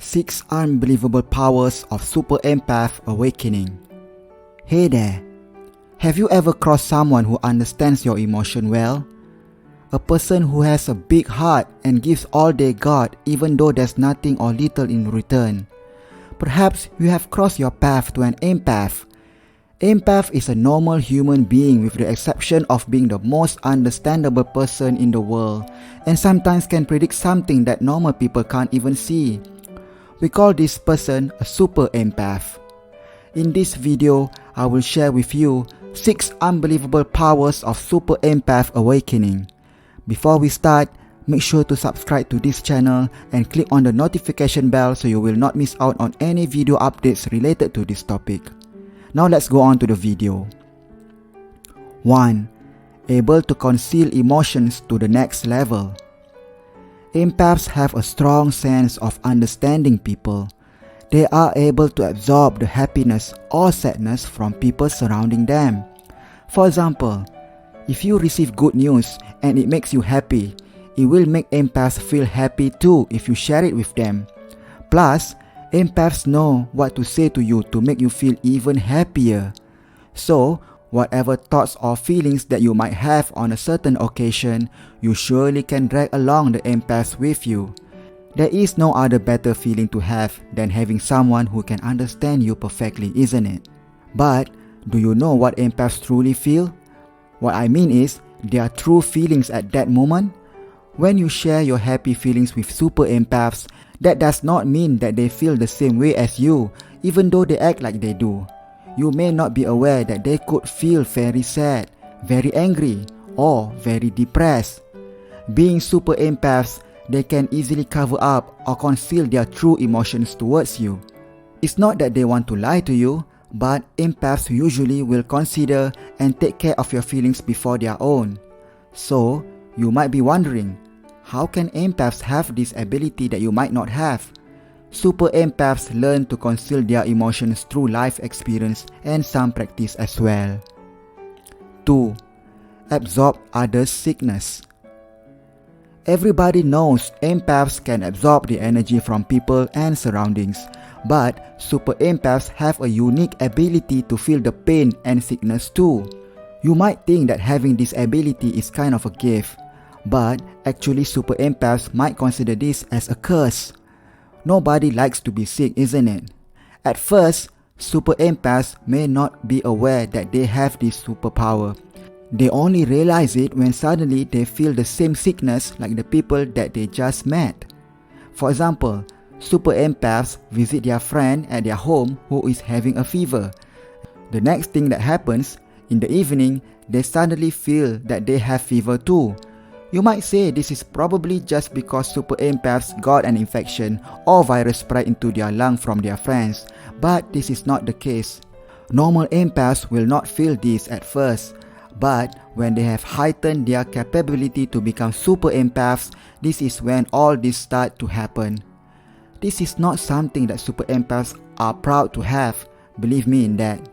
6 Unbelievable Powers of Super Empath Awakening. Hey there, have you ever crossed someone who understands your emotion well? A person who has a big heart and gives all they got even though there's nothing or little in return. Perhaps you have crossed your path to an empath. Empath is a normal human being with the exception of being the most understandable person in the world and sometimes can predict something that normal people can't even see. We call this person a super empath. In this video, I will share with you 6 unbelievable powers of super empath awakening. Before we start, make sure to subscribe to this channel and click on the notification bell so you will not miss out on any video updates related to this topic. Now let's go on to the video. 1. Able to conceal emotions to the next level. Empaths have a strong sense of understanding people. They are able to absorb the happiness or sadness from people surrounding them. For example, if you receive good news and it makes you happy, it will make empaths feel happy too if you share it with them. Plus, empaths know what to say to you to make you feel even happier. So, whatever thoughts or feelings that you might have on a certain occasion, you surely can drag along the empaths with you. There is no other better feeling to have than having someone who can understand you perfectly, isn't it? But, do you know what empaths truly feel? What I mean is, their true feelings at that moment. When you share your happy feelings with super empaths, that does not mean that they feel the same way as you, even though they act like they do. You may not be aware that they could feel very sad, very angry, or very depressed. Being super empaths, they can easily cover up or conceal their true emotions towards you. It's not that they want to lie to you, but empaths usually will consider and take care of your feelings before their own. So, you might be wondering, how can empaths have this ability that you might not have? Super empaths learn to conceal their emotions through life experience and some practice as well. 2. Absorb others' sickness. Everybody knows empaths can absorb the energy from people and surroundings, but super empaths have a unique ability to feel the pain and sickness too. You might think that having this ability is kind of a gift, but actually super empaths might consider this as a curse. Nobody likes to be sick, isn't it? At first, super empaths may not be aware that they have this superpower. They only realize it when suddenly they feel the same sickness like the people that they just met. For example, super empaths visit their friend at their home who is having a fever. The next thing that happens, in the evening, they suddenly feel that they have fever too. You might say this is probably just because super empaths got an infection or virus spread into their lung from their friends, but this is not the case. Normal empaths will not feel this at first, but when they have heightened their capability to become super empaths, this is when all this starts to happen. This is not something that super empaths are proud to have, believe me in that.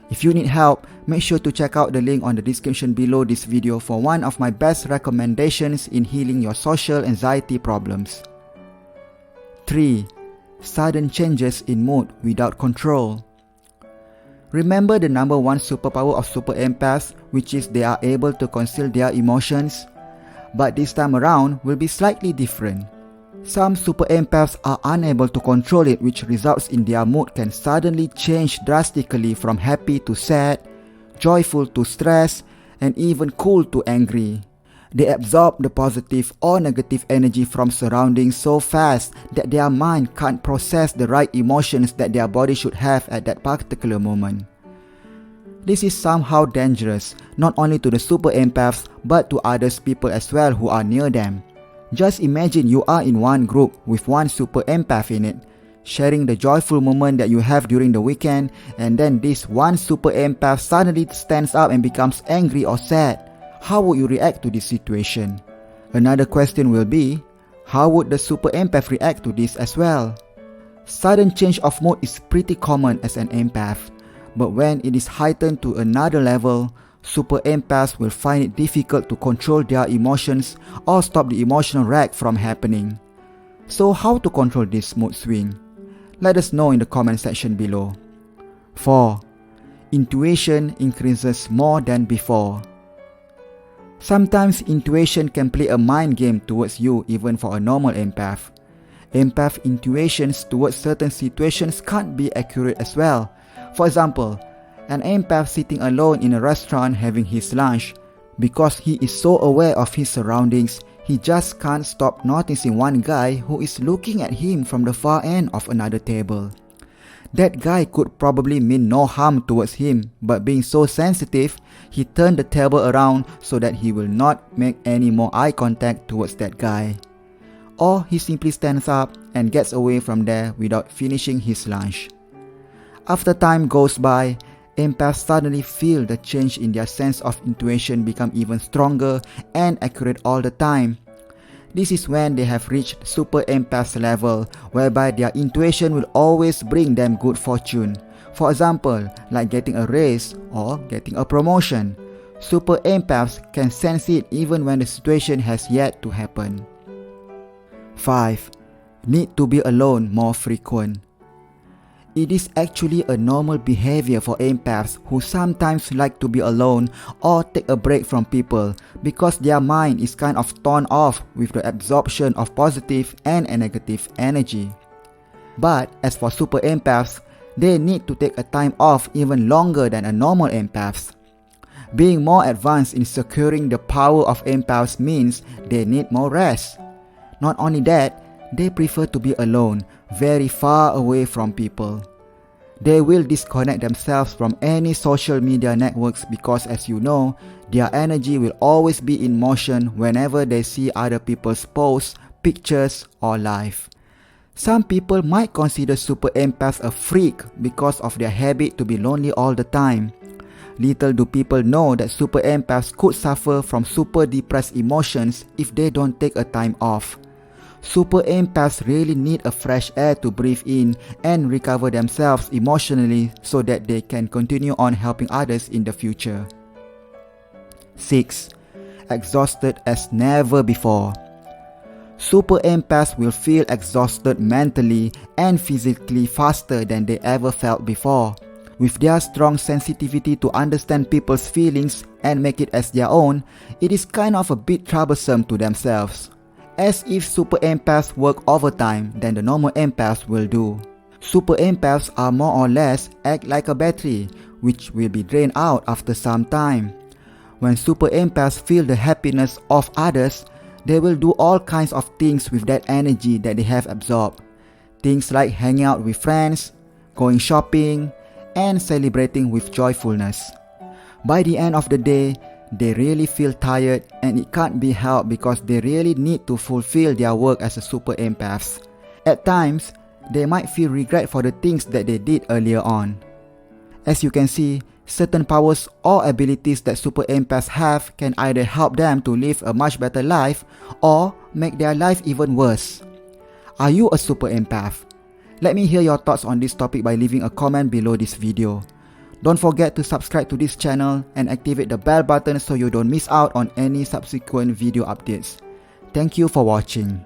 If you need help, make sure to check out the link on the description below this video for one of my best recommendations in healing your social anxiety problems. 3. Sudden changes in mood without control. Remember the number one superpower of super empaths, which is they are able to conceal their emotions? But this time around will be slightly different. Some super empaths are unable to control it, which results in their mood can suddenly change drastically from happy to sad, joyful to stressed, and even cool to angry. They absorb the positive or negative energy from surroundings so fast that their mind can't process the right emotions that their body should have at that particular moment. This is somehow dangerous, not only to the super empaths but to others people as well who are near them. Just imagine you are in one group with one super empath in it, sharing the joyful moment that you have during the weekend, and then this one super empath suddenly stands up and becomes angry or sad. How would you react to this situation? Another question will be, how would the super empath react to this as well? Sudden change of mood is pretty common as an empath, but when it is heightened to another level, super empaths will find it difficult to control their emotions or stop the emotional wreck from happening. So how to control this mood swing? Let us know in the comment section below. 4. Intuition increases more than before. Sometimes intuition can play a mind game towards you even for a normal empath. Empath intuitions towards certain situations can't be accurate as well. For example, an empath sitting alone in a restaurant having his lunch. Because he is so aware of his surroundings, he just can't stop noticing one guy who is looking at him from the far end of another table. That guy could probably mean no harm towards him, but being so sensitive, he turned the table around so that he will not make any more eye contact towards that guy. Or he simply stands up and gets away from there without finishing his lunch. After time goes by, empaths suddenly feel the change in their sense of intuition become even stronger and accurate all the time. This is when they have reached super empath level, whereby their intuition will always bring them good fortune. For example, like getting a raise or getting a promotion. Super empaths can sense it even when the situation has yet to happen. 5. Need to be alone more frequent. It is actually a normal behavior for empaths who sometimes like to be alone or take a break from people because their mind is kind of torn off with the absorption of positive and negative energy. But as for super empaths, they need to take a time off even longer than a normal empaths. Being more advanced in securing the power of empaths means they need more rest. Not only that, they prefer to be alone, very far away from people. They will disconnect themselves from any social media networks because, as you know, their energy will always be in motion whenever they see other people's posts, pictures, or life. Some people might consider super empaths a freak because of their habit to be lonely all the time. Little do people know that super empaths could suffer from super depressed emotions if they don't take a time off. Super empaths really need a fresh air to breathe in and recover themselves emotionally so that they can continue on helping others in the future. 6. Exhausted as never before. Super empaths will feel exhausted mentally and physically faster than they ever felt before. With their strong sensitivity to understand people's feelings and make it as their own, it is kind of a bit troublesome to themselves. As if super empaths work overtime than the normal empaths will do. Super empaths are more or less act like a battery, which will be drained out after some time. When super empaths feel the happiness of others, they will do all kinds of things with that energy that they have absorbed. Things like hanging out with friends, going shopping, and celebrating with joyfulness. By the end of the day, they really feel tired and it can't be helped because they really need to fulfill their work as a super empaths. At times, they might feel regret for the things that they did earlier on. As you can see, certain powers or abilities that super empaths have can either help them to live a much better life or make their life even worse. Are you a super empath? Let me hear your thoughts on this topic by leaving a comment below this video. Don't forget to subscribe to this channel and activate the bell button so you don't miss out on any subsequent video updates. Thank you for watching.